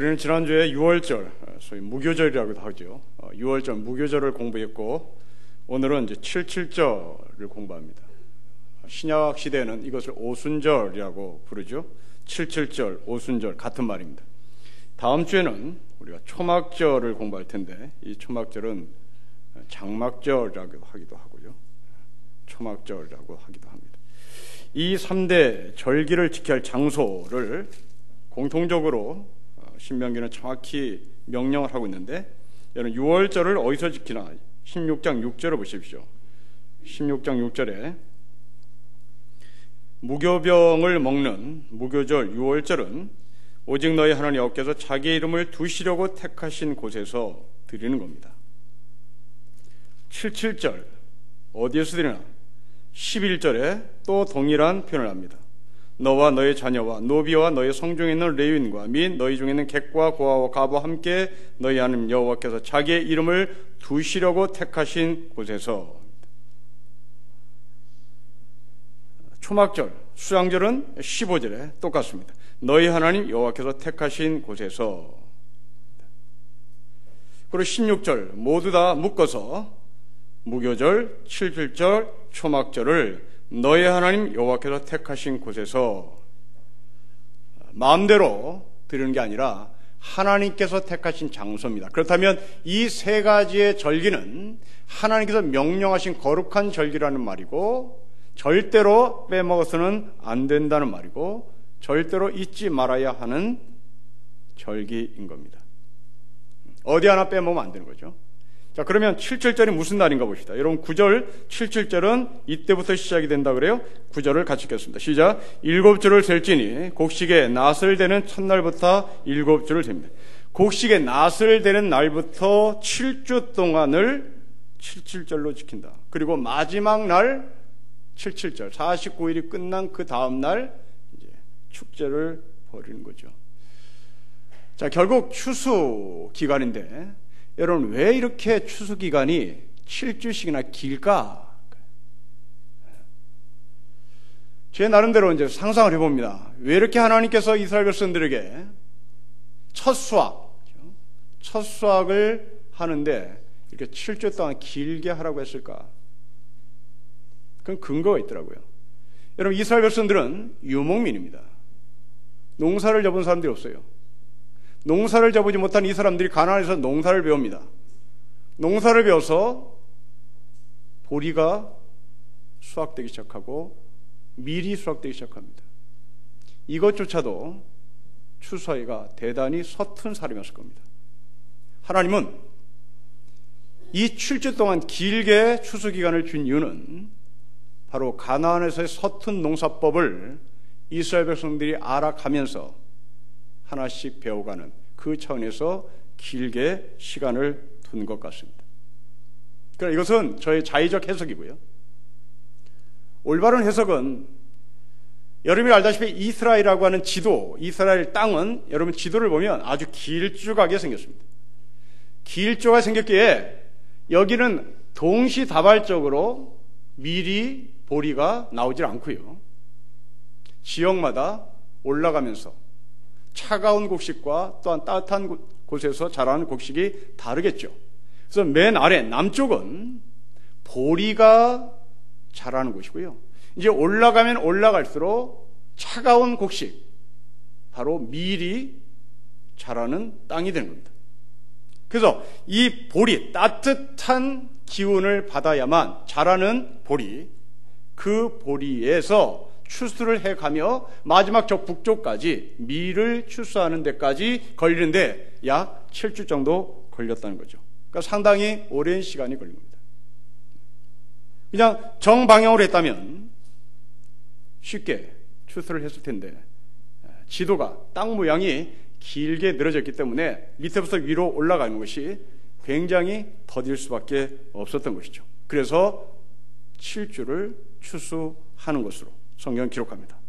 우리는 지난주에 6월절, 소위 무교절이라고도 하죠. 6월절 무교절을 공부했고 오늘은 이제 7.7절을 공부합니다. 신약 시대에는 이것을 오순절이라고 부르죠. 7.7절, 오순절 같은 말입니다. 다음 주에는 우리가 초막절을 공부할 텐데 이 초막절은 장막절이라고 하기도 하고요. 초막절이라고 하기도 합니다. 이 3대 절기를 지켜야 할 장소를 공통적으로 신명기는 정확히 명령을 하고 있는데, 여러분 6월절을 어디서 지키나 16장 6절을 보십시오. 16장 6절에 무교병을 먹는 무교절 6월절은 오직 너희 하나님 여호와께서 자기의 이름을 두시려고 택하신 곳에서 드리는 겁니다. 7.7절 어디에서 드리나? 11절에 또 동일한 표현을 합니다. 너와 너의 자녀와 노비와 너의 성중에 있는 레위인과 및 너희 중에 있는 객과 고아와 가부와 함께 너희 하나님 여호와께서 자기의 이름을 두시려고 택하신 곳에서. 초막절, 수양절은 15절에 똑같습니다. 너희 하나님 여호와께서 택하신 곳에서. 그리고 16절 모두 다 묶어서 무교절, 7.7절, 초막절을 너희 하나님 여호와께서 택하신 곳에서, 마음대로 드리는 게 아니라 하나님께서 택하신 장소입니다. 그렇다면 이 세 가지의 절기는 하나님께서 명령하신 거룩한 절기라는 말이고, 절대로 빼먹어서는 안 된다는 말이고, 절대로 잊지 말아야 하는 절기인 겁니다. 어디 하나 빼먹으면 안 되는 거죠. 자, 그러면 7.7절이 무슨 날인가 봅시다. 여러분 9절, 7.7절은 이때부터 시작이 된다 그래요. 9절을 같이 읽겠습니다. 시작. 7주를 셀지니 곡식에 낫을 대는 첫날부터 7주를 셉니다. 곡식에 낫을 대는 날부터 7주 동안을 7.7절로 지킨다. 그리고 마지막 날 7.7절 49일이 끝난 그 다음 날 이제 축제를 벌이는 거죠. 자, 결국 추수 기간인데 여러분 왜 이렇게 추수 기간이 7주씩이나 길까? 제 나름대로 이제 상상을 해봅니다. 왜 이렇게 하나님께서 이스라엘 백성들에게 첫 수확을 하는데 이렇게 7주 동안 길게 하라고 했을까? 그건 근거가 있더라고요. 여러분 이스라엘 백성들은 유목민입니다. 농사를 접은 사람들이 없어요. 농사를 접지 못한 이 사람들이 가나안에서 농사를 배웁니다. 농사를 배워서 보리가 수확되기 시작하고 밀이 수확되기 시작합니다. 이것조차도 추수하기가 대단히 서툰 사람이었을 겁니다. 하나님은 이 7주 동안 길게 추수 기간을 준 이유는 바로 가나안에서의 서툰 농사법을 이스라엘 백성들이 알아가면서 하나씩 배워가는 그 차원에서 길게 시간을 둔 것 같습니다. 그러나 이것은 저의 자의적 해석이고요. 올바른 해석은 여러분이 알다시피 이스라엘이라고 하는 지도, 이스라엘 땅은 여러분 지도를 보면 아주 길쭉하게 생겼습니다. 길쭉하게 생겼기에 여기는 동시다발적으로 밀이, 보리가 나오질 않고요. 지역마다 올라가면서 차가운 곡식과 또한 따뜻한 곳에서 자라는 곡식이 다르겠죠. 그래서 맨 아래 남쪽은 보리가 자라는 곳이고요. 이제 올라가면 올라갈수록 차가운 곡식, 바로 밀이 자라는 땅이 되는 겁니다. 그래서 이 보리, 따뜻한 기운을 받아야만 자라는 보리, 그 보리에서 추수를 해가며 마지막 저 북쪽까지 밀을 추수하는 데까지 걸리는데 약 7주 정도 걸렸다는 거죠. 그러니까 상당히 오랜 시간이 걸린 겁니다. 그냥 정방향으로 했다면 쉽게 추수를 했을 텐데 지도가 땅 모양이 길게 늘어졌기 때문에 밑에부터 위로 올라가는 것이 굉장히 더딜 수밖에 없었던 것이죠. 그래서 7주를 추수하는 것으로 성경은 기록합니다.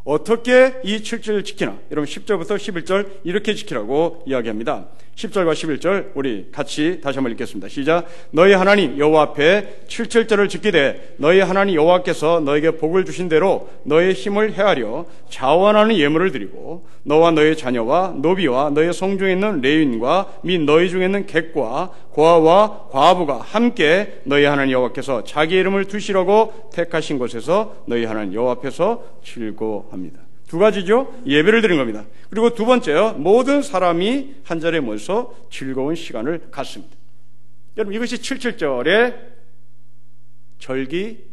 어떻게 이 7주를 지키나? 여러분 10절부터 11절 이렇게 지키라고 이야기합니다. 10절과 11절 우리 같이 다시 한번 읽겠습니다. 시작. 너희 하나님 여호와 앞에 7절절을 지키되 너희 하나님 여호와께서 너에게 복을 주신 대로 너의 힘을 헤아려 자원하는 예물을 드리고 너와 너의 자녀와 노비와 너의 성중에 있는 레위인과 및 너희 중에 있는 객과 고아와 과부가 함께 너희 하나님 여호와께서 자기 이름을 두시려고 택하신 곳에서 너희 하나님 여호와 앞에서 즐거워합니다. 두 가지죠. 예배를 드린 겁니다. 그리고 두 번째요. 모든 사람이 한 자리에 모여서 즐거운 시간을 갖습니다. 여러분 이것이 77절의 절기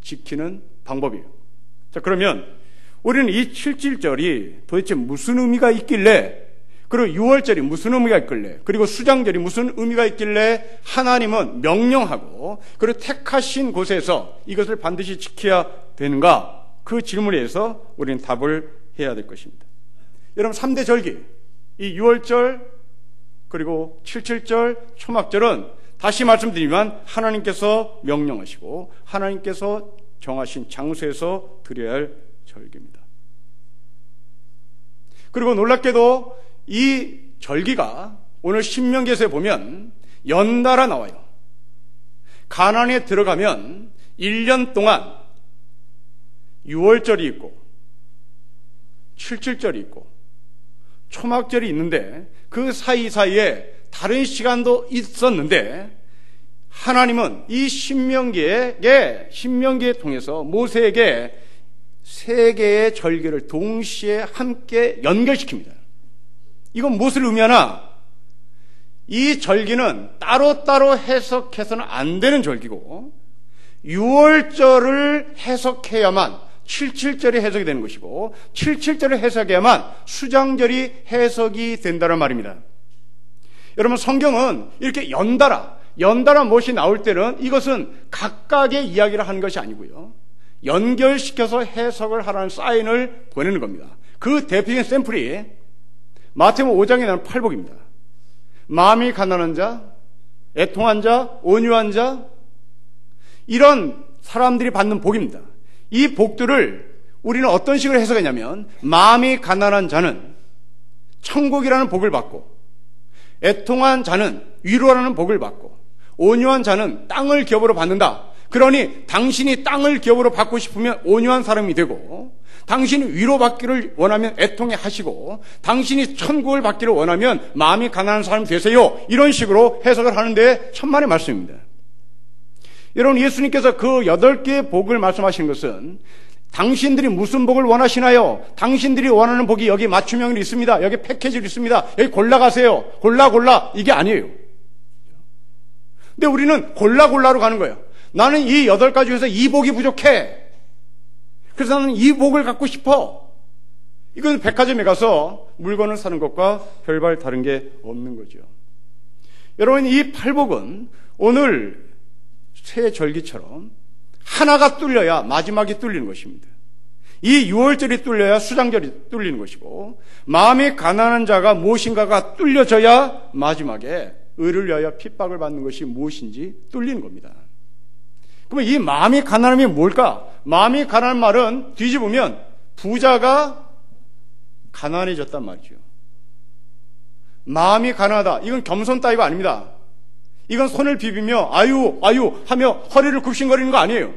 지키는 방법이에요. 자, 그러면 우리는 이 77절이 도대체 무슨 의미가 있길래, 그리고 6월절이 무슨 의미가 있길래, 그리고 수장절이 무슨 의미가 있길래 하나님은 명령하고 그리고 택하신 곳에서 이것을 반드시 지켜야 되는가? 그 질문에 대해서 우리는 답을 해야 될 것입니다. 여러분 3대 절기, 이 6월절 그리고 77절 초막절은 다시 말씀드리면 하나님께서 명령하시고 하나님께서 정하신 장소에서 드려야 할 절기입니다. 그리고 놀랍게도 이 절기가 오늘 신명기에서 보면 연달아 나와요. 가나안에 들어가면 1년 동안 6월절이 있고 77절이 있고 초막절이 있는데 그 사이사이에 다른 시간도 있었는데 하나님은 이 신명기에 통해서 모세에게 세 개의 절기를 동시에 함께 연결시킵니다. 이건 무엇을 의미하나? 이 절기는 따로따로 해석해서는 안 되는 절기고 6월절을 해석해야만 77절이 해석이 되는 것이고 77절을 해석해야만 수장절이 해석이 된다는 말입니다. 여러분 성경은 이렇게 연달아 무엇이 나올 때는 이것은 각각의 이야기를 하는 것이 아니고요, 연결시켜서 해석을 하라는 사인을 보내는 겁니다. 그 대표적인 샘플이 마태복음 5장에 나오는 팔복입니다. 마음이 가난한 자, 애통한 자, 온유한 자, 이런 사람들이 받는 복입니다. 이 복들을 우리는 어떤 식으로 해석하냐면 마음이 가난한 자는 천국이라는 복을 받고, 애통한 자는 위로라는 복을 받고, 온유한 자는 땅을 기업으로 받는다. 그러니 당신이 땅을 기업으로 받고 싶으면 온유한 사람이 되고, 당신이 위로받기를 원하면 애통해 하시고, 당신이 천국을 받기를 원하면 마음이 가난한 사람이 되세요. 이런 식으로 해석을 하는데 천만의 말씀입니다. 여러분 예수님께서 그 8개의 복을 말씀하시는 것은 당신들이 무슨 복을 원하시나요? 당신들이 원하는 복이 여기 맞춤형이 있습니다. 여기 패키지가 있습니다. 여기 골라가세요. 골라 이게 아니에요. 근데 우리는 골라로 가는 거예요. 나는 이 8가지 중에서 이 복이 부족해. 그래서 나는 이 복을 갖고 싶어. 이건 백화점에 가서 물건을 사는 것과 별반 다른 게 없는 거죠. 여러분 이 팔복은 오늘 새 절기처럼 하나가 뚫려야 마지막이 뚫리는 것입니다. 이 6월절이 뚫려야 수장절이 뚫리는 것이고, 마음이 가난한 자가 무엇인가가 뚫려져야 마지막에 의를 위하여 핍박을 받는 것이 무엇인지 뚫리는 겁니다. 그러면 이 마음이 가난함이 뭘까? 마음이 가난한 말은 뒤집으면 부자가 가난해졌단 말이죠. 마음이 가난하다. 이건 겸손 따위가 아닙니다. 이건 손을 비비며 아유 하며 허리를 굽신거리는 거 아니에요.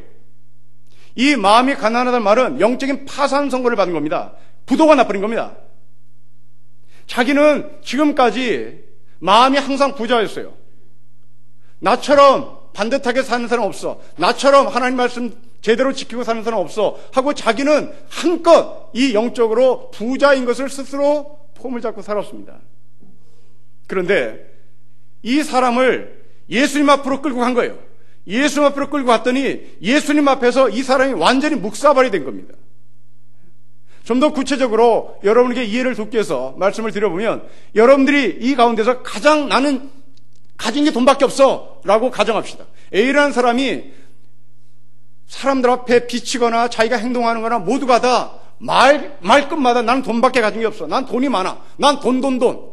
이 마음이 가난하다는 말은 영적인 파산 선고를 받은 겁니다. 부도가 나버린 겁니다. 자기는 지금까지 마음이 항상 부자였어요. 나처럼 반듯하게 사는 사람 없어. 나처럼 하나님 말씀 제대로 지키고 사는 사람 없어. 하고 자기는 한껏 이 영적으로 부자인 것을 스스로 폼을 잡고 살았습니다. 그런데 이 사람을 예수님 앞으로 끌고 간 거예요. 예수님 앞으로 끌고 갔더니 예수님 앞에서 이 사람이 완전히 묵사발이 된 겁니다. 좀 더 구체적으로 여러분에게 이해를 돕기 위해서 말씀을 드려보면, 여러분들이 이 가운데서 가장 나는 가진 게 돈밖에 없어 라고 가정합시다. A라는 사람이 사람들 앞에 비치거나 자기가 행동하는 거나 모두가 다 말끝마다 나는 돈밖에 가진 게 없어. 난 돈이 많아. 난 돈.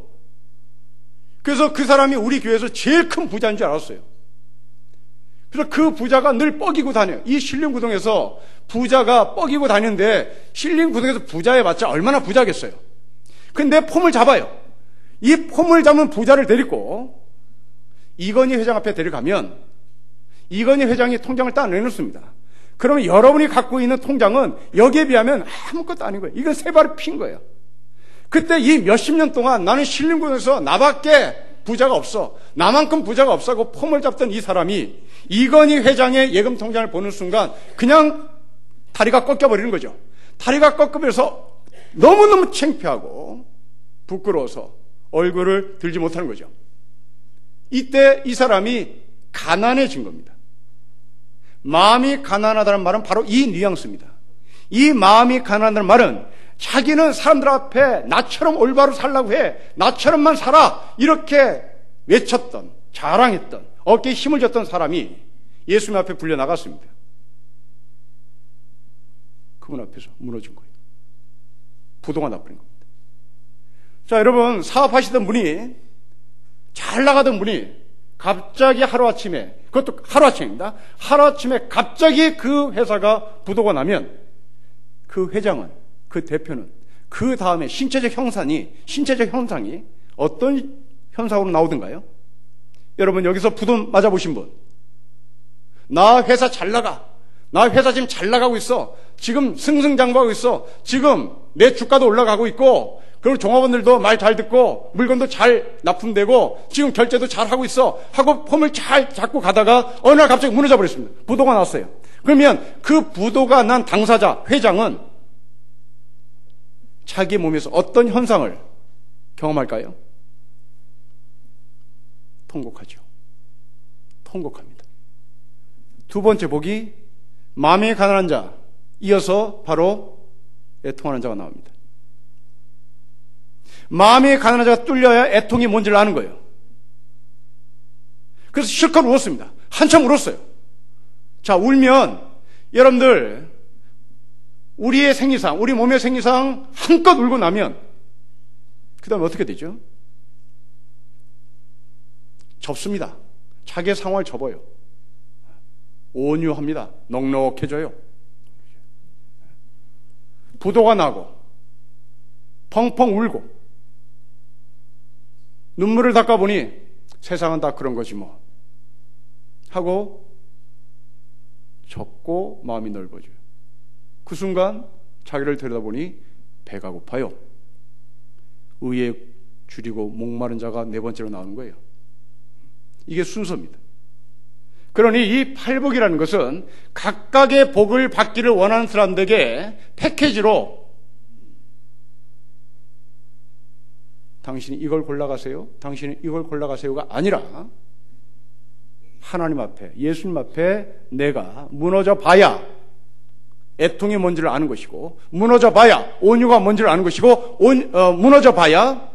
그래서 그 사람이 우리 교회에서 제일 큰 부자인 줄 알았어요. 그래서 그 부자가 늘 뻐기고 다녀요. 이 신림구동에서 부자가 뻐기고 다니는데 신림구동에서 부자해봤자 얼마나 부자겠어요. 근데 폼을 잡아요. 이 폼을 잡은 부자를 데리고 이건희 회장 앞에 데려가면 이건희 회장이 통장을 딱 내놓습니다. 그러면 여러분이 갖고 있는 통장은 여기에 비하면 아무것도 아닌 거예요. 이건 세 발을 핀 거예요. 그때 이 몇십 년 동안 나는 신림군에서 나밖에 부자가 없어, 나만큼 부자가 없어 하고 폼을 잡던 이 사람이 이건희 회장의 예금 통장을 보는 순간 그냥 다리가 꺾여버리는 거죠. 다리가 꺾여버려서 너무너무 창피하고 부끄러워서 얼굴을 들지 못하는 거죠. 이때 이 사람이 가난해진 겁니다. 마음이 가난하다는 말은 바로 이 뉘앙스입니다. 이 마음이 가난하다는 말은 자기는 사람들 앞에 나처럼 올바로 살라고 해, 나처럼만 살아, 이렇게 외쳤던, 자랑했던, 어깨에 힘을 줬던 사람이 예수님 앞에 불려 나갔습니다. 그분 앞에서 무너진 거예요. 부도가 나버린 겁니다. 자, 여러분, 사업하시던 분이, 잘 나가던 분이 갑자기 하루아침에, 그것도 하루아침입니다. 하루아침에 갑자기 그 회사가 부도가 나면 그 회장은, 그 대표는 그 다음에 신체적 현상이 어떤 현상으로 나오던가요? 여러분, 여기서 부도 맞아보신 분, 나 회사 잘 나가, 나 회사 지금 잘 나가고 있어, 지금 승승장구하고 있어, 지금 내 주가도 올라가고 있고, 그리고 종업원들도 말 잘 듣고 물건도 잘 납품되고 지금 결제도 잘 하고 있어 하고 폼을 잘 잡고 가다가 어느 날 갑자기 무너져 버렸습니다. 부도가 났어요. 그러면 그 부도가 난 당사자, 회장은 자기 몸에서 어떤 현상을 경험할까요? 통곡하죠. 통곡합니다. 두 번째 복이 마음이 가난한 자, 이어서 바로 애통하는 자가 나옵니다. 마음이 가난한 자가 뚫려야 애통이 뭔지를 아는 거예요. 그래서 실컷 울었습니다. 한참 울었어요. 자, 울면 여러분들 우리의 생리상, 우리 몸의 생리상 한껏 울고 나면 그 다음에 어떻게 되죠? 접습니다. 자기의 상황을 접어요. 온유합니다. 넉넉해져요. 부도가 나고 펑펑 울고 눈물을 닦아보니 세상은 다 그런 거지 뭐 하고 접고 마음이 넓어져요. 그 순간 자기를 들여다보니 배가 고파요. 의에 줄이고 목마른 자가 네 번째로 나오는 거예요. 이게 순서입니다. 그러니 이 팔복이라는 것은 각각의 복을 받기를 원하는 사람들에게 패키지로 당신이 이걸 골라가세요, 당신이 이걸 골라가세요가 아니라 하나님 앞에, 예수님 앞에 내가 무너져 봐야 애통이 뭔지를 아는 것이고, 무너져 봐야 온유가 뭔지를 아는 것이고, 무너져 봐야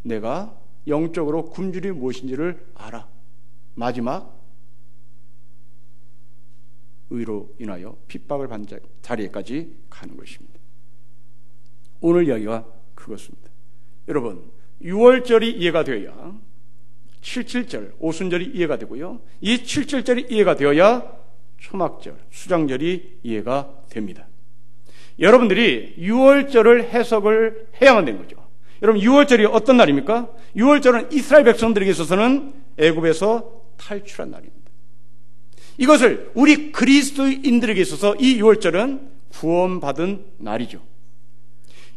내가 영적으로 굶주림이 무엇인지를 알아. 마지막 의로 인하여 핍박을 받는 자리에까지 가는 것입니다. 오늘 이야기가 그것입니다. 여러분, 6월절이 이해가 되어야 77절, 오순절이 이해가 되고요. 이 77절이 이해가 되어야 초막절, 수장절이 이해가 됩니다. 여러분들이 6월절을 해석을 해야만 되는 거죠. 여러분, 6월절이 어떤 날입니까? 6월절은 이스라엘 백성들에게 있어서는 애굽에서 탈출한 날입니다. 이것을 우리 그리스도인들에게 있어서 이 6월절은 구원받은 날이죠.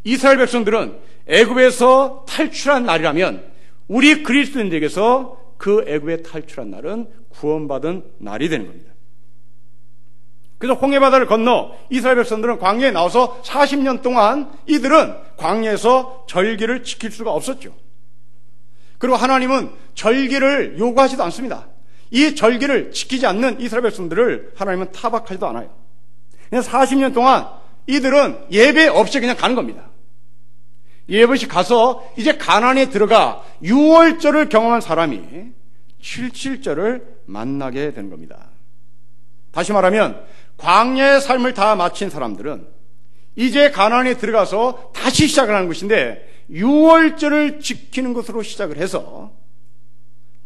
이스라엘 백성들은 애굽에서 탈출한 날이라면 우리 그리스도인들에게서 그 애굽에 탈출한 날은 구원받은 날이 되는 겁니다. 그래서 홍해바다를 건너 이스라엘 백성들은 광야에 나와서 40년 동안 이들은 광야에서 절기를 지킬 수가 없었죠. 그리고 하나님은 절기를 요구하지도 않습니다. 이 절기를 지키지 않는 이스라엘 백성들을 하나님은 타박하지도 않아요. 그냥 40년 동안 이들은 예배 없이 그냥 가는 겁니다. 예배 없이 가서 이제 가나안에 들어가 6월절을 경험한 사람이 77절을 만나게 되는 겁니다. 다시 말하면 광야의 삶을 다 마친 사람들은 이제 가나안에 들어가서 다시 시작을 하는 것인데 6월절을 지키는 것으로 시작을 해서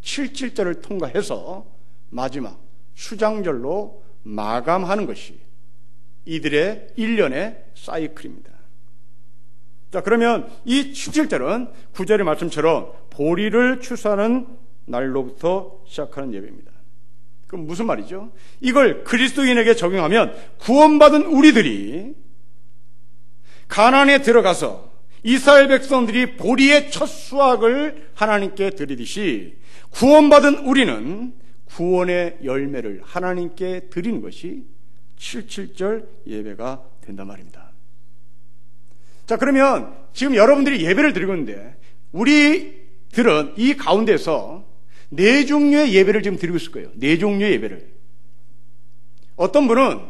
77절을 통과해서 마지막 수장절로 마감하는 것이 이들의 1년의 사이클입니다. 자, 그러면 이 17절은 9절의 말씀처럼 보리를 추수하는 날로부터 시작하는 예배입니다. 그럼 무슨 말이죠? 이걸 그리스도인에게 적용하면 구원받은 우리들이 가나안에 들어가서 이스라엘 백성들이 보리의 첫 수확을 하나님께 드리듯이 구원받은 우리는 구원의 열매를 하나님께 드리는 것이 77절 예배가 된단 말입니다. 자, 그러면 지금 여러분들이 예배를 드리고 있는데 우리들은 이 가운데서 네 종류의 예배를 지금 드리고 있을 거예요. 네 종류의 예배를. 어떤 분은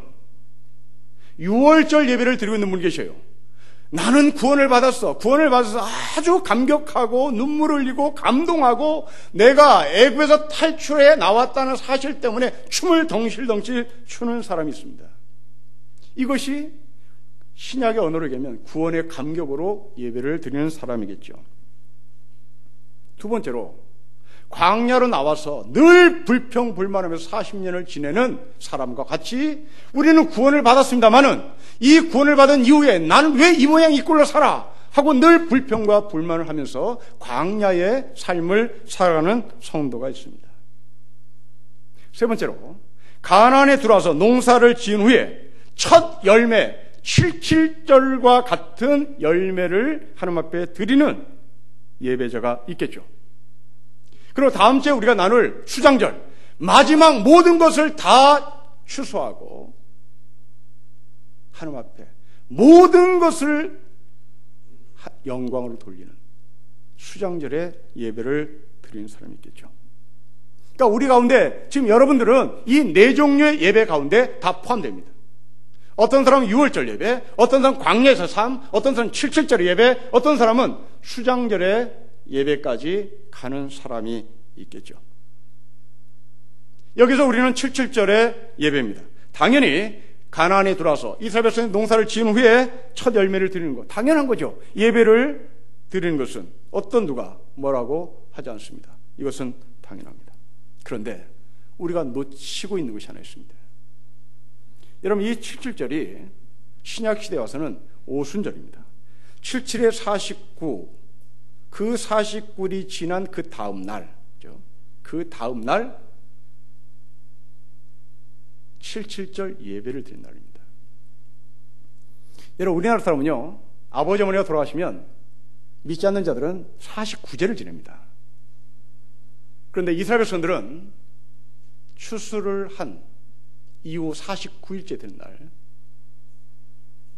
6월절 예배를 드리고 있는 분이 계셔요. 나는 구원을 받았어. 구원을 받아서 아주 감격하고 눈물을 흘리고 감동하고 내가 애굽에서 탈출해 나왔다는 사실 때문에 춤을 덩실덩실 추는 사람이 있습니다. 이것이 신약의 언어로 얘기하면 구원의 감격으로 예배를 드리는 사람이겠죠. 두 번째로 광야로 나와서 늘 불평불만하면서 40년을 지내는 사람과 같이 우리는 구원을 받았습니다마는 이 구원을 받은 이후에 나는 왜 이 모양 이 꼴로 살아? 하고 늘 불평과 불만을 하면서 광야의 삶을 살아가는 성도가 있습니다. 세 번째로 가나안에 들어와서 농사를 지은 후에 첫 열매 77절과 같은 열매를 하나님 앞에 드리는 예배자가 있겠죠. 그리고 다음 주에 우리가 나눌 수장절, 마지막 모든 것을 다 추수하고 하나님 앞에 모든 것을 영광으로 돌리는 수장절의 예배를 드리는 사람이 있겠죠. 그러니까 우리 가운데 지금 여러분들은 이 네 종류의 예배 가운데 다 포함됩니다. 어떤 사람은 6월절 예배, 어떤 사람은 광야에서 삶, 어떤 사람은 77절의 예배, 어떤 사람은 수장절의 예배까지 가는 사람이 있겠죠. 여기서 우리는 77절의 예배입니다. 당연히 가나안에 들어와서 이스라엘 백성이 농사를 지은 후에 첫 열매를 드리는 것, 당연한 거죠. 예배를 드리는 것은 어떤 누가 뭐라고 하지 않습니다. 이것은 당연합니다. 그런데 우리가 놓치고 있는 것이 하나 있습니다. 여러분, 이 77절이 신약시대에 와서는 오순절입니다. 77에 49, 그 49일이 지난 그 다음 날, 그 다음 날 77절 예배를 드린 날입니다. 여러분, 우리나라 사람은요, 아버지 어머니가 돌아가시면 믿지 않는 자들은 49제를 지냅니다. 그런데 이스라엘 백성들은 추수를 한 이후 49일째 되는 날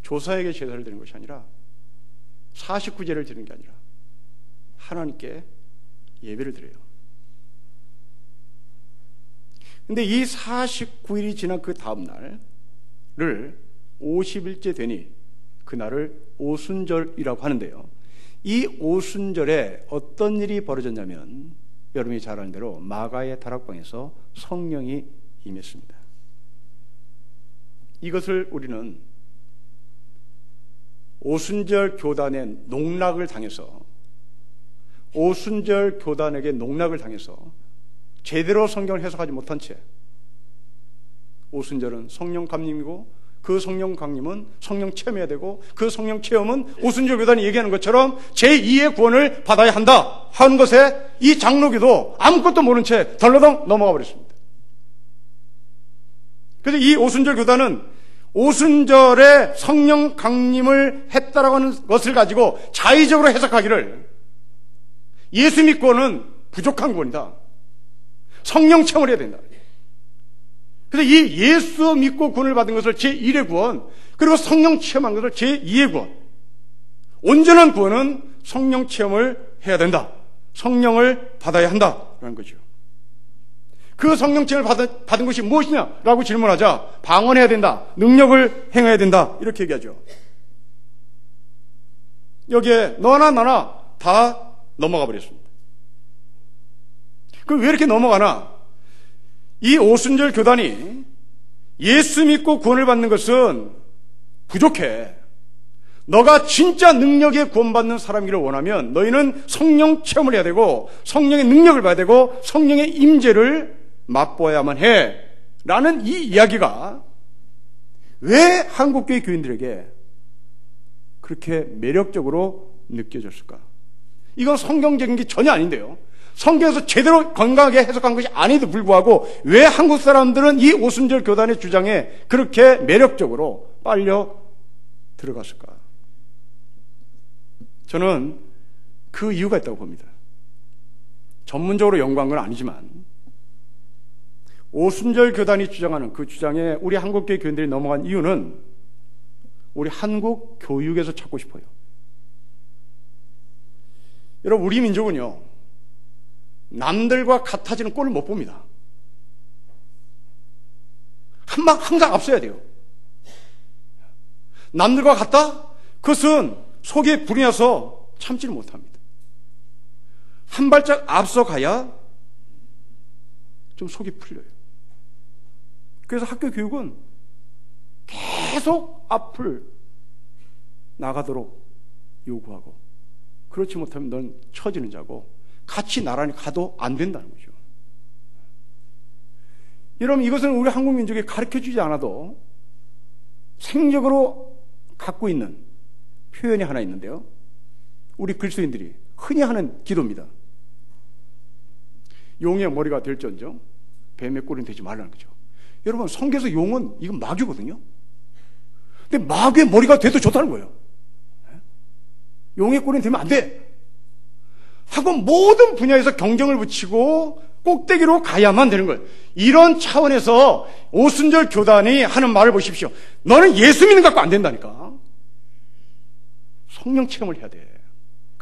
조사에게 제사를 드리는 것이 아니라 49제를 드리는 게 아니라 하나님께 예배를 드려요. 근데 이 49일이 지난 그 다음 날을 50일째 되니 그날을 오순절이라고 하는데요. 이 오순절에 어떤 일이 벌어졌냐면 여러분이 잘 아는 대로 마가의 다락방에서 성령이 임했습니다. 이것을 우리는 오순절 교단의 농락을 당해서 오순절 교단에게 농락을 당해서 제대로 성경을 해석하지 못한 채 오순절은 성령 강림이고 그 성령 강림은 성령 체험해야 되고 그 성령 체험은 오순절 교단이 얘기하는 것처럼 제2의 구원을 받아야 한다 하는 것에 이 장로교도 아무것도 모른 채 덜러덩 넘어가 버렸습니다. 그래서 이 오순절 교단은 오순절에 성령 강림을 했다라고 하는 것을 가지고 자의적으로 해석하기를 예수 믿고는 부족한 구원이다. 성령 체험을 해야 된다. 그래서 이 예수 믿고 구원을 받은 것을 제1의 구원, 그리고 성령 체험한 것을 제2의 구원. 온전한 구원은 성령 체험을 해야 된다. 성령을 받아야 한다라는 거죠. 그 성령 체험을 받은 것이 무엇이냐라고 질문하자 방언해야 된다. 능력을 행해야 된다. 이렇게 얘기하죠. 여기에 너나 나나 다 넘어가 버렸습니다. 그럼 왜 이렇게 넘어가나? 이 오순절 교단이 예수 믿고 구원을 받는 것은 부족해. 너가 진짜 능력에 구원받는 사람이기를 원하면 너희는 성령 체험을 해야 되고 성령의 능력을 봐야 되고 성령의 임재를 맛보아야만 해 라는 이 이야기가 왜 한국교회 교인들에게 그렇게 매력적으로 느껴졌을까? 이건 성경적인 게 전혀 아닌데요. 성경에서 제대로 건강하게 해석한 것이 아니도 불구하고 왜 한국 사람들은 이 오순절 교단의 주장에 그렇게 매력적으로 빨려 들어갔을까? 저는 그 이유가 있다고 봅니다. 전문적으로 연구한 건 아니지만 오순절 교단이 주장하는 그 주장에 우리 한국교회 교인들이 넘어간 이유는 우리 한국 교육에서 찾고 싶어요. 여러분, 우리 민족은요, 남들과 같아지는 꼴을 못 봅니다. 항상 앞서야 돼요. 남들과 같다? 그것은 속에 불이 나서 참지를 못합니다. 한 발짝 앞서가야 좀 속이 풀려요. 그래서 학교 교육은 계속 앞을 나가도록 요구하고, 그렇지 못하면 넌 처지는 자고 같이 나란히 가도 안 된다는 거죠. 여러분, 이것은 우리 한국 민족에 가르쳐주지 않아도 생적으로 갖고 있는 표현이 하나 있는데요. 우리 그리스도인들이 흔히 하는 기도입니다. 용의 머리가 될지언정 뱀의 꼴은 되지 말라는 거죠. 여러분, 성경에서 용은 이건 마귀거든요. 근데 마귀의 머리가 돼도 좋다는 거예요. 용의 꼴은 되면 안 돼 하고 모든 분야에서 경쟁을 붙이고 꼭대기로 가야만 되는 거예요. 이런 차원에서 오순절 교단이 하는 말을 보십시오. 너는 예수 믿는 것 갖고 안 된다니까. 성령 체험을 해야 돼.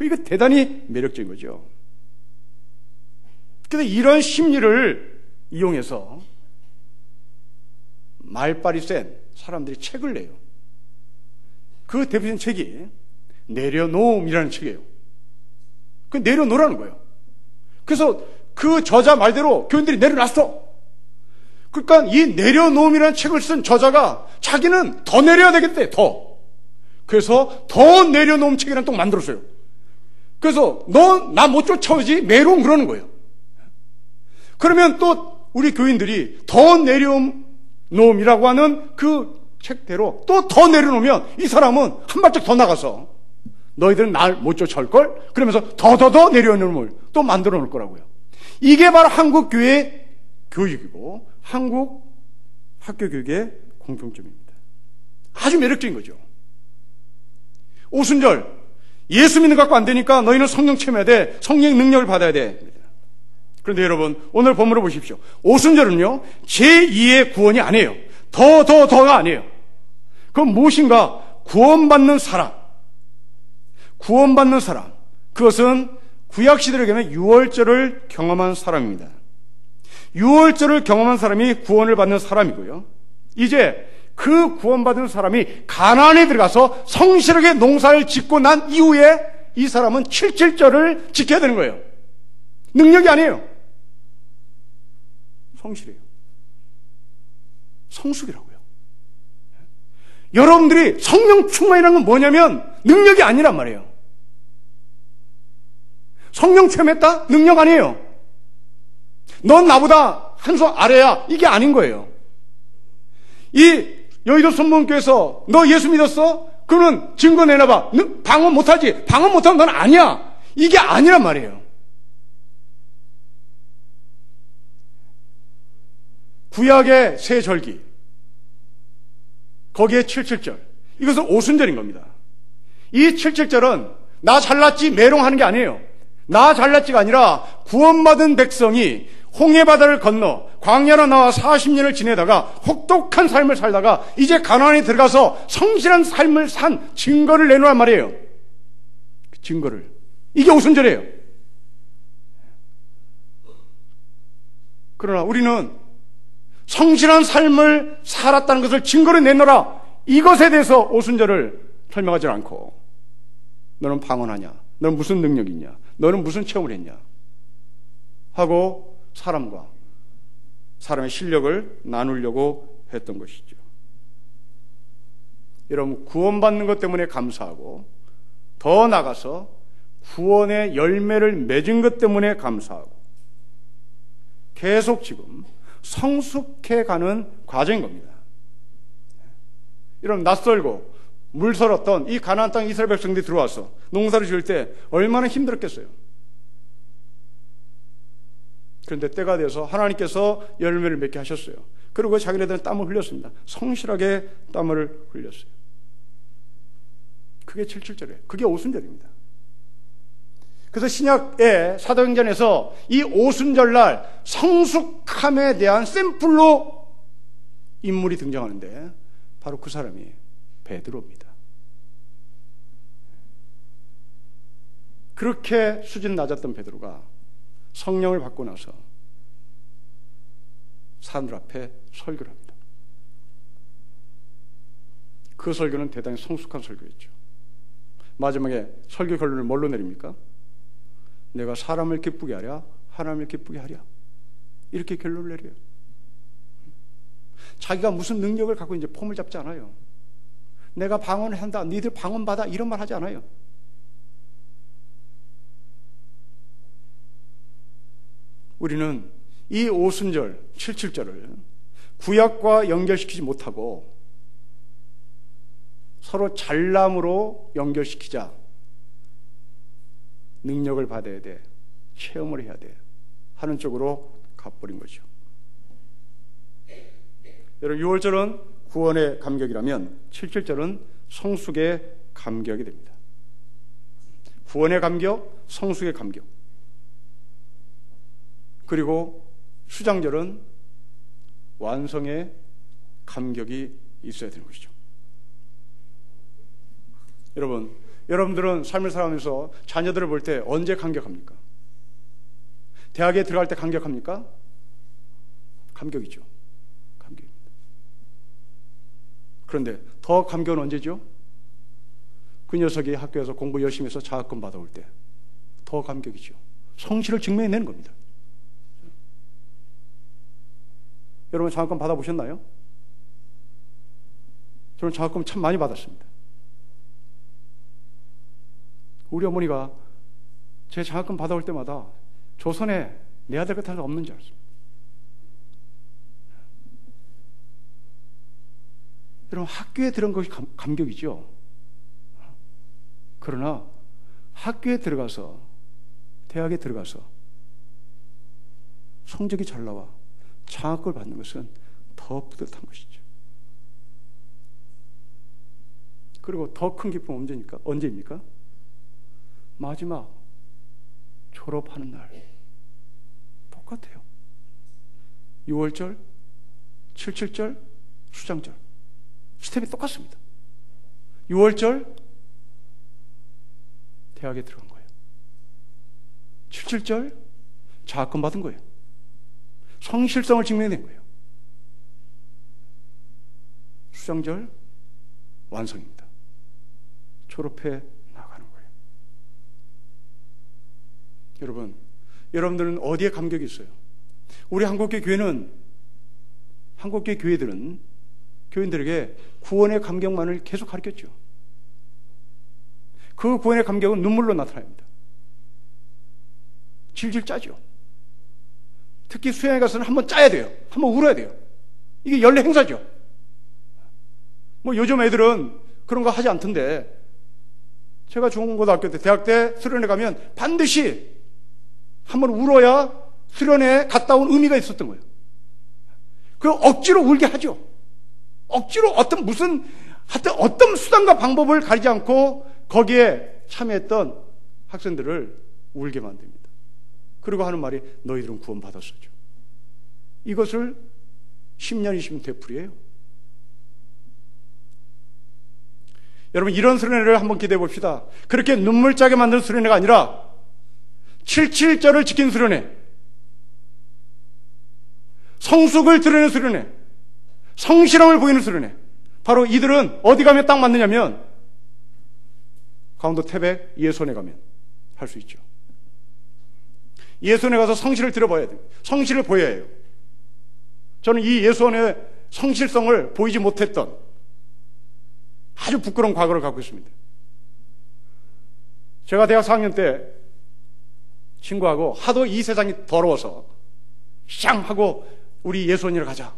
이거 대단히 매력적인 거죠. 그런데 이런 심리를 이용해서 말빨이 센 사람들이 책을 내요. 그 대표적인 책이 내려놓음이라는 책이에요. 그 내려놓으라는 거예요. 그래서 그 저자 말대로 교인들이 내려놨어. 그러니까 이 내려놓음이라는 책을 쓴 저자가 자기는 더 내려야 되겠대, 더. 그래서 더 내려놓음 책이라는 또 만들었어요. 그래서 너 나 못 쫓아오지? 메롱 그러는 거예요. 그러면 또 우리 교인들이 더 내려놓음이라고 하는 그 책대로 또 더 내려놓으면 이 사람은 한 발짝 더 나가서 너희들은 날 못 쫓아올걸? 그러면서 더 내려놓음을 또 만들어 놓을 거라고요. 이게 바로 한국 교회 교육이고 한국 학교 교육의 공통점입니다. 아주 매력적인 거죠. 오순절 예수 믿는 것 갖고 안 되니까 너희는 성령 체험해야 돼. 성령의 능력을 받아야 돼. 그런데 여러분, 오늘 본문을 보십시오. 오순절은요, 제2의 구원이 아니에요. 더가 아니에요. 그건 무엇인가? 구원받는 사람. 구원받는 사람. 그것은 구약시대를 경험해 유월절을 경험한 사람입니다. 유월절을 경험한 사람이 구원을 받는 사람이고요. 이제 그 구원받은 사람이 가나안에 들어가서 성실하게 농사를 짓고 난 이후에 이 사람은 7.7절을 지켜야 되는 거예요. 능력이 아니에요. 성실해요. 성숙이라고요. 여러분들이 성령 충만이라는 건 뭐냐면 능력이 아니란 말이에요. 성령 체험했다? 능력 아니에요. 넌 나보다 한 수 아래야. 이게 아닌 거예요. 이 여의도 선문교에서 너 예수 믿었어? 그러면 증거 내놔봐. 방언 못하지? 방언 못하면 넌 아니야. 이게 아니란 말이에요. 구약의 새 절기, 거기에 7.7절, 이것은 오순절인 겁니다. 이 7.7절은 나 잘났지 메롱하는 게 아니에요. 나 잘났지가 아니라 구원받은 백성이 홍해바다를 건너 광야로 나와 40년을 지내다가 혹독한 삶을 살다가 이제 가나안에 들어가서 성실한 삶을 산 증거를 내놓으란 말이에요. 그 증거를. 이게 오순절이에요. 그러나 우리는 성실한 삶을 살았다는 것을 증거로 내놓으라, 이것에 대해서 오순절을 설명하지 않고 너는 방언하냐? 너는 무슨 능력이 있냐? 너는 무슨 체험을 했냐? 하고 사람과 사람의 실력을 나누려고 했던 것이죠. 여러분, 구원받는 것 때문에 감사하고 더 나아가서 구원의 열매를 맺은 것 때문에 감사하고 계속 지금 성숙해가는 과정인 겁니다. 여러분, 낯설고 물설었던 이 가나안 땅 이스라엘 백성들이 들어와서 농사를 지을 때 얼마나 힘들었겠어요. 그런데 때가 돼서 하나님께서 열매를 맺게 하셨어요. 그리고 자기네들은 땀을 흘렸습니다. 성실하게 땀을 흘렸어요. 그게 77절이에요. 그게 오순절입니다. 그래서 신약의 사도행전에서 이 오순절날 성숙함에 대한 샘플로 인물이 등장하는데 바로 그 사람이 베드로입니다. 그렇게 수준 낮았던 베드로가 성령을 받고 나서 사람들 앞에 설교를 합니다. 그 설교는 대단히 성숙한 설교였죠. 마지막에 설교 결론을 뭘로 내립니까? 내가 사람을 기쁘게 하랴 하나님을 기쁘게 하랴, 이렇게 결론을 내려요. 자기가 무슨 능력을 갖고 이제 폼을 잡지 않아요. 내가 방언을 한다, 니들 방언 받아, 이런 말 하지 않아요. 우리는 이 오순절 77절을 구약과 연결시키지 못하고 서로 잘남으로 연결시키자. 능력을 받아야 돼, 체험을 해야 돼 하는 쪽으로 가버린 거죠. 여러분, 6월절은 구원의 감격이라면 77절은 성숙의 감격이 됩니다. 구원의 감격, 성숙의 감격. 그리고 수장절은 완성의 감격이 있어야 되는 것이죠. 여러분들은 삶을 살아가면서 자녀들을 볼 때 언제 감격합니까? 대학에 들어갈 때 감격합니까? 감격이죠. 감격입니다. 그런데 더 감격은 언제죠? 그 녀석이 학교에서 공부 열심히 해서 장학금 받아올 때 더 감격이죠. 성실을 증명해내는 겁니다. 여러분, 장학금 받아보셨나요? 저는 장학금 참 많이 받았습니다. 우리 어머니가 제 장학금 받아올 때마다 조선에 내 아들 같은 사람 없는 줄 알았습니다. 여러분, 학교에 들어간 것이 감격이죠. 그러나 학교에 들어가서, 대학에 들어가서 성적이 잘 나와 장학금을 받는 것은 더 뿌듯한 것이죠. 그리고 더 큰 기쁨은 언제입니까? 마지막 졸업하는 날. 똑같아요. 6월절, 77절, 수장절. 스텝이 똑같습니다. 6월절, 대학에 들어간 거예요. 77절, 장학금 받은 거예요. 성실성을 증명해낸 거예요. 수장절, 완성입니다. 졸업해 나가는 거예요. 여러분들은 어디에 감격이 있어요? 우리 한국교회 교회들은 교인들에게 구원의 감격만을 계속 가르쳤죠. 그 구원의 감격은 눈물로 나타납니다. 질질 짜죠. 특히 수양에 가서는 한번 짜야 돼요. 한번 울어야 돼요. 이게 연례 행사죠. 요즘 애들은 그런 거 하지 않던데, 제가 중고등학교 때, 대학 때 수련회 가면 반드시 한번 울어야 수련회 갔다 온 의미가 있었던 거예요. 그 억지로 울게 하죠. 억지로 어떤 수단과 방법을 가리지 않고 거기에 참여했던 학생들을 울게 만듭니다. 그리고 하는 말이 너희들은 구원 받았었죠. 이것을 10년, 20년 되풀이해요. 여러분, 이런 수련회를 한번 기대해 봅시다. 그렇게 눈물 짜게 만든 수련회가 아니라 77절을 지킨 수련회, 성숙을 드러내는 수련회, 성실함을 보이는 수련회. 바로 이들은 어디 가면 딱 맞느냐면 강원도 태백 예수원에 가면 할 수 있죠. 예수원에 가서 성실을 들어봐야 돼요. 성실을 보여야 해요. 저는 이 예수원의 성실성을 보이지 못했던 아주 부끄러운 과거를 갖고 있습니다. 제가 대학 4학년 때 친구하고 하도 이 세상이 더러워서 샹 하고 우리 예수원이로 가자.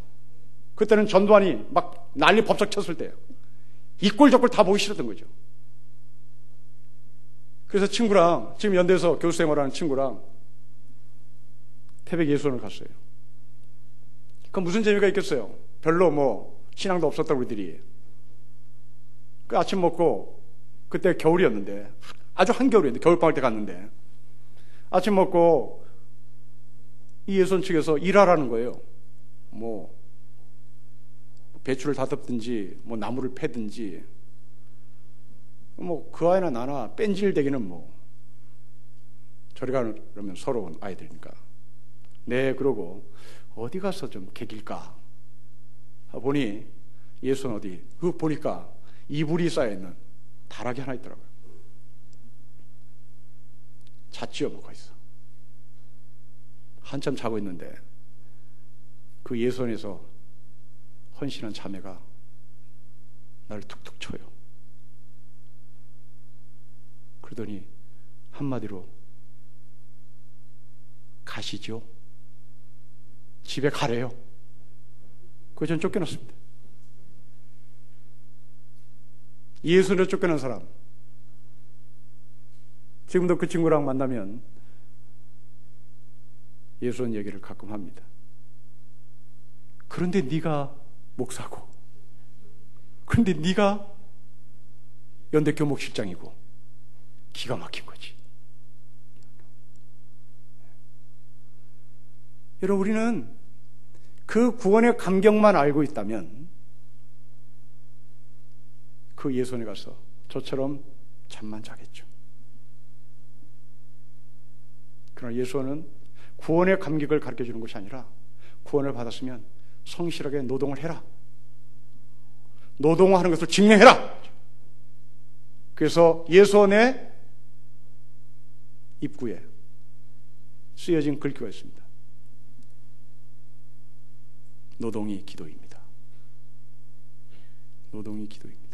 그때는 전두환이 막 난리 법석 쳤을 때예요. 이 꼴 저 꼴 다 보기 싫었던 거죠. 그래서 친구랑, 지금 연대에서 교수 생활하는 친구랑 태백 예수원을 갔어요. 그럼 무슨 재미가 있겠어요? 별로 뭐 신앙도 없었다고 우리들이. 그 아침 먹고, 그때 겨울이었는데, 아주 한겨울이었는데, 겨울방학 때 갔는데, 아침 먹고 이 예수원 측에서 일하라는 거예요. 뭐 배추를 다듬든지 뭐 나무를 패든지, 뭐 그 아이나 나나 뺀질대기는 뭐 저리 가면 서러운 아이들이니까. 네, 그러고 어디 가서 좀 개길까 보니 예수는 어디 보니까 이불이 쌓여있는 다락이 하나 있더라고요. 잤지요, 뭐 거기서. 한참 자고 있는데 그 예수원에서 헌신한 자매가 나를 툭툭 쳐요. 그러더니 한마디로 가시죠. 집에 가래요. 그래서 전 쫓겨났습니다. 예수를 쫓겨난 사람. 지금도 그 친구랑 만나면 예수님 얘기를 가끔 합니다. 그런데 네가 목사고, 그런데 네가 연대 교목실장이고, 기가 막힌 거지. 여러분, 우리는 그 구원의 감격만 알고 있다면 그 예수원에 가서 저처럼 잠만 자겠죠. 그러나 예수원은 구원의 감격을 가르쳐주는 것이 아니라 구원을 받았으면 성실하게 노동을 해라. 노동하는 것을 증명해라. 그래서 예수원의 입구에 쓰여진 글귀가 있습니다. 노동이 기도입니다. 노동이 기도입니다.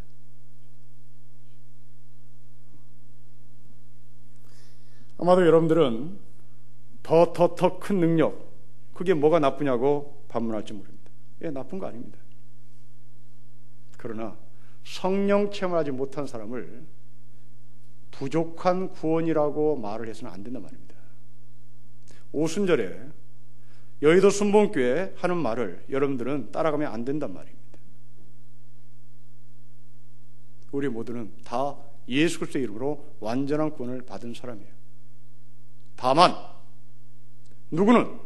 아마도 여러분들은 더 큰 능력, 그게 뭐가 나쁘냐고 반문할지 모릅니다. 예, 나쁜 거 아닙니다. 그러나 성령 체험하지 못한 사람을 부족한 구원이라고 말을 해서는 안 된단 말입니다. 오순절에 여의도 순복음교회 하는 말을 여러분들은 따라가면 안 된단 말입니다. 우리 모두는 다 예수 그리스도의 이름으로 완전한 구원을 받은 사람이에요. 다만 누구는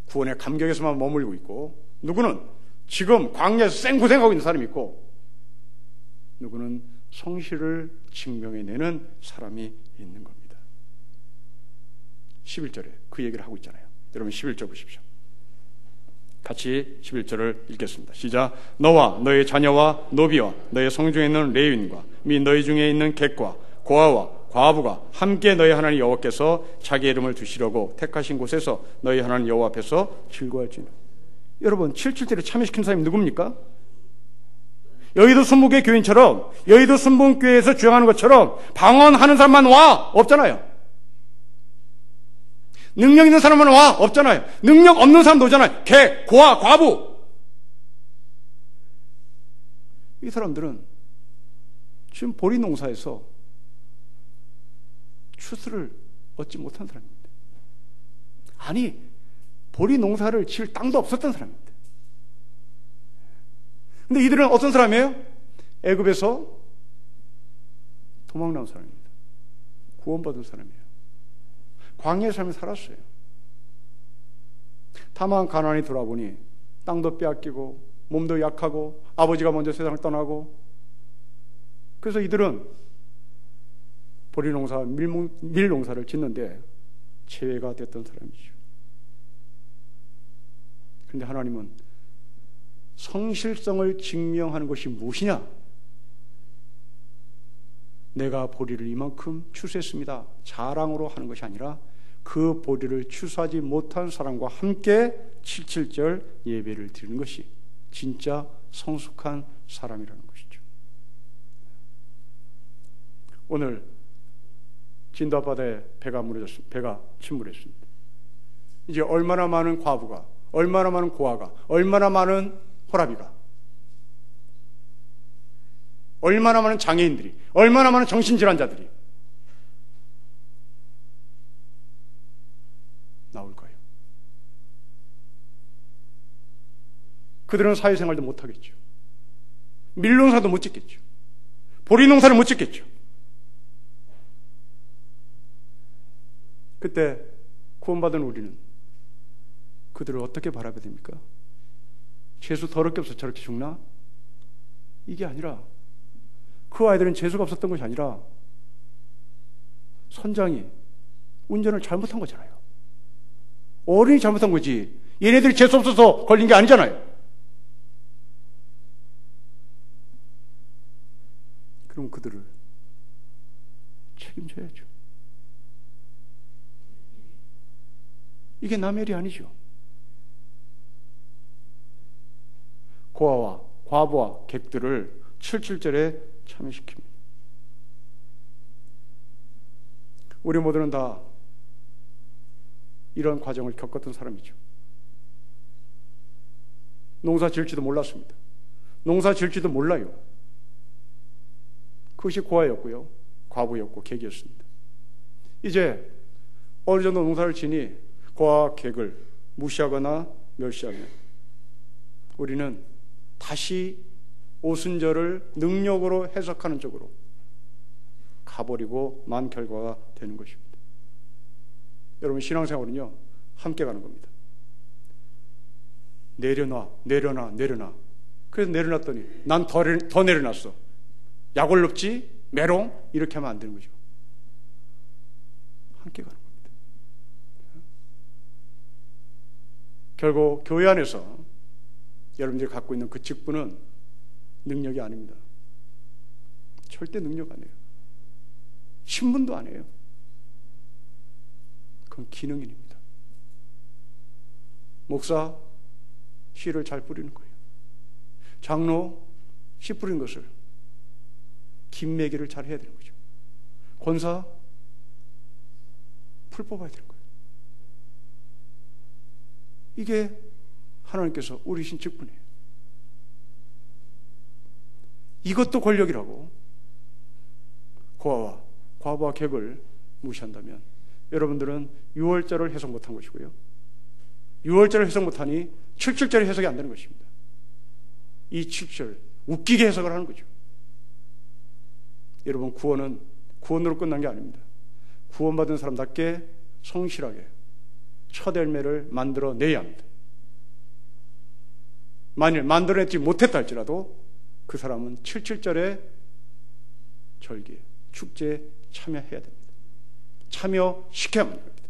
구원의 감격에서만 머물고 있고, 누구는 지금 광야에서 생고생하고 있는 사람이 있고, 누구는 성실을 증명해내는 사람이 있는 겁니다. 11절에 그 얘기를 하고 있잖아요. 여러분 11절 보십시오. 같이 11절을 읽겠습니다. 시작. 너와 너의 자녀와 노비와 너의 성중에 있는 레위인과 및 너희 중에 있는 객과 고아와 과부가 함께 너희 하나님 여호와께서 자기 이름을 두시려고 택하신 곳에서 너희 하나님 여호와 앞에서 즐거워할지니. 여러분 7절에 참여시킨 사람이 누굽니까? 여의도 순복음교회 교인처럼, 여의도 순복음교회에서 주장하는 것처럼 방언하는 사람만 와! 없잖아요. 능력 있는 사람만 와! 없잖아요. 능력 없는 사람도 오잖아요. 개, 고아, 과부. 이 사람들은 지금 보리 농사에서 추수를 얻지 못한 사람입니다. 아니, 보리 농사를 지을 땅도 없었던 사람입니다. 근데 이들은 어떤 사람이에요? 애굽에서 도망 나온 사람입니다. 구원받은 사람이에요. 광야의 삶을 살았어요. 다만 가나안에 돌아보니 땅도 빼앗기고 몸도 약하고 아버지가 먼저 세상을 떠나고, 그래서 이들은 보리 농사, 밀 농사를 짓는데 재회가 됐던 사람이죠. 그런데 하나님은 성실성을 증명하는 것이 무엇이냐? 내가 보리를 이만큼 추수했습니다. 자랑으로 하는 것이 아니라 그 보리를 추수하지 못한 사람과 함께 77절 예배를 드리는 것이 진짜 성숙한 사람이라는 것이죠. 오늘 진도 앞바다에 배가 침몰했습니다. 이제 얼마나 많은 과부가, 얼마나 많은 고아가, 얼마나 많은 호라비가 얼마나 많은 장애인들이, 얼마나 많은 정신질환자들이 나올 거예요. 그들은 사회생활도 못하겠죠. 밀농사도 못 짓겠죠. 보리농사를 못 짓겠죠. 그때 구원받은 우리는 그들을 어떻게 바라봐야 됩니까? 재수 더럽게 없어 저렇게 죽나? 이게 아니라, 그 아이들은 재수가 없었던 것이 아니라 선장이 운전을 잘못한 거잖아요. 어른이 잘못한 거지, 얘네들이 재수 없어서 걸린 게 아니잖아요. 그럼 그들을 책임져야죠. 이게 남의 일이 아니죠. 고아와 과부와 객들을 77절에 참여시킵니다. 우리 모두는 다 이런 과정을 겪었던 사람이죠. 농사 지을지도 몰랐습니다. 농사 지을지도 몰라요. 그것이 고아였고요, 과부였고 객이었습니다. 이제 어느 정도 농사를 지니 고아와 객을 무시하거나 멸시하면 우리는 다시 오순절을 능력으로 해석하는 쪽으로 가버리고 만 결과가 되는 것입니다. 여러분, 신앙생활은요, 함께 가는 겁니다. 내려놔. 그래서 내려놨더니 난 더 내려놨어. 약올롭지? 메롱? 이렇게 하면 안 되는 거죠. 함께 가는 겁니다. 결국 교회 안에서 여러분들이 갖고 있는 그 직분은 능력이 아닙니다. 절대 능력 아니에요. 신분도 아니에요. 그건 기능인입니다. 목사, 씨를 잘 뿌리는 거예요. 장로, 씨 뿌리는 것을, 김매기를 잘 해야 되는 거죠. 권사, 풀 뽑아야 되는 거예요. 이게 하나님께서 우리 신 직분이에요. 이것도 권력이라고 고아와 과부와 객을 무시한다면 여러분들은 6월절을 해석 못한 것이고요, 6월절을 해석 못하니 77절이 해석이 안 되는 것입니다. 이 7절 웃기게 해석을 하는 거죠. 여러분, 구원은 구원으로 끝난 게 아닙니다. 구원받은 사람답게 성실하게 첫 열매를 만들어내야 합니다. 만일 만들어내지 못했다 할지라도 그 사람은 77절의 절기에, 축제에 참여해야 됩니다. 참여시켜야만 합니다.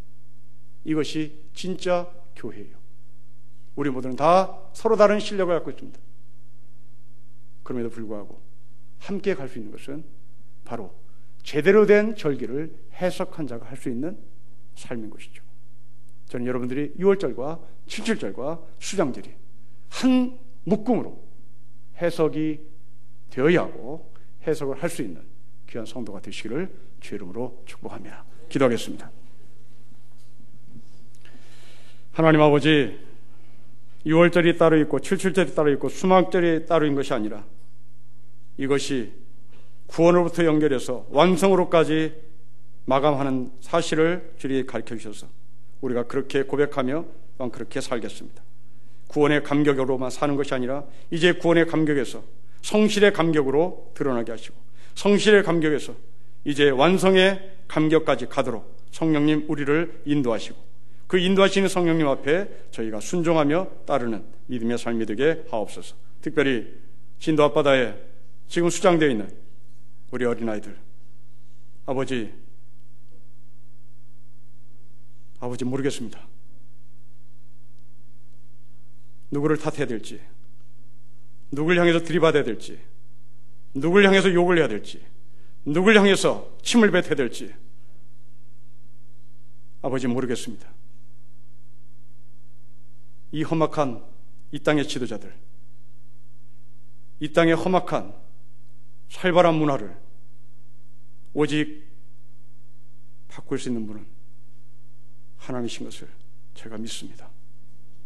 이것이 진짜 교회예요. 우리 모두는 다 서로 다른 실력을 갖고 있습니다. 그럼에도 불구하고 함께 갈 수 있는 것은 바로 제대로 된 절기를 해석한 자가 할 수 있는 삶인 것이죠. 저는 여러분들이 6월절과 77절과 수장절이 한 묶음으로 해석이 되어야 하고 해석을 할 수 있는 귀한 성도가 되시기를 주의 이름으로 축복합니다. 기도하겠습니다. 하나님 아버지, 6월절이 따로 있고 77절이 따로 있고 수막절이 따로 있는 것이 아니라 이것이 구원으로부터 연결해서 완성으로까지 마감하는 사실을 주님이 가르쳐 주셔서 우리가 그렇게 고백하며 또한 그렇게 살겠습니다. 구원의 감격으로만 사는 것이 아니라 이제 구원의 감격에서 성실의 감격으로 드러나게 하시고, 성실의 감격에서 이제 완성의 감격까지 가도록 성령님 우리를 인도하시고, 그 인도하시는 성령님 앞에 저희가 순종하며 따르는 믿음의 삶이 되게 하옵소서. 특별히 진도 앞바다에 지금 수장되어 있는 우리 어린아이들, 아버지 모르겠습니다. 누구를 탓해야 될지, 누구를 향해서 들이받아야 될지, 누구를 향해서 욕을 해야 될지, 누구를 향해서 침을 뱉어야 될지 아버지 모르겠습니다. 이 험악한 이 땅의 지도자들, 이 땅의 험악한 살벌한 문화를 오직 바꿀 수 있는 분은 하나님이신 것을 제가 믿습니다.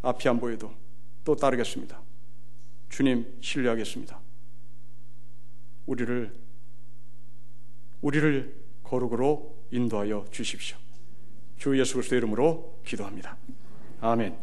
앞이 안 보여도 또 따르겠습니다. 주님 신뢰하겠습니다. 우리를 거룩으로 인도하여 주십시오. 주 예수 그리스도의 이름으로 기도합니다. 아멘.